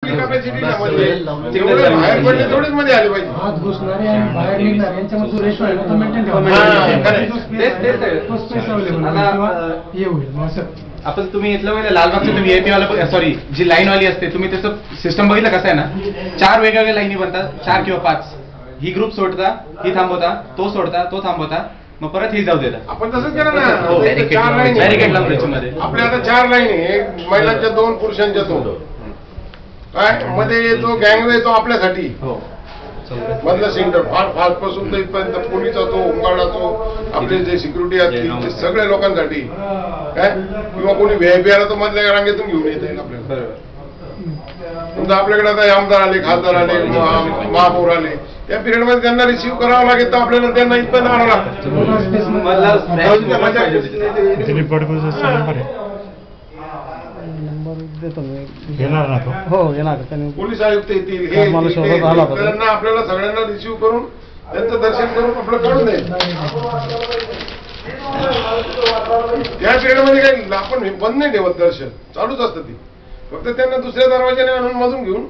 जेवढे बाहेर पडले तेवढेच मध्ये आले पाहिजे. आत घुसणारे आणि बाहेर निघणारे यांच्यामध्ये जो रेशो आहे ना तो मेंटेन ठेवा. आपण तुम्ही इथलं बघितलं लालबागचं तुम्ही VIP वाला सॉरी जी लाईन वाली असते तुम्ही त्याचं सिस्टम बघितलं कसं आहे ना 4 वेगवेगळ्या लाईनी बनतात 4 किंवा 5 ही ग्रुप सोडता ही थांबवता तो सोडता तो थांबवता मग परत ही जाऊ देता. आपण तसंच केलं ना. बॅरिकेड लावून त्याच्यामध्ये आपल्या आता 4 लाईन आहे एक महिलांच्या 2 पुरुषांच्या 2 काय मध्ये जो गँगवे तो आपल्यासाठी मधलं सेंटर फार पासून तर इथपर्यंत पोलीचा तो होमगार्डाचो आपले जे सिक्युरिटी असतील ते सगळ्या लोकांसाठी काय किंवा कोणी VIP आला तर मधल्या रांगेतून घेऊन येता येईल आपल्याला. समजा आपल्याकडे आता आमदार आले खासदार आले महापौर आले त्या पिरियड मध्ये त्यांना रिसिव्ह करावं लागेल तर आपल्याला त्यांना इथपर्यंत आणावं लागतं. पोलीस आयुक्त येतील त्यांना आपल्याला सगळ्यांना रिसिव्ह करून त्यांचं दर्शन करून आपलं काढून द्यायचं. या पिरियड मध्ये काही आपण बंद नाही ठेवत दर्शन चालूच असतं ती फक्त त्यांना दुसऱ्या दरवाजाने आणून मधून घेऊन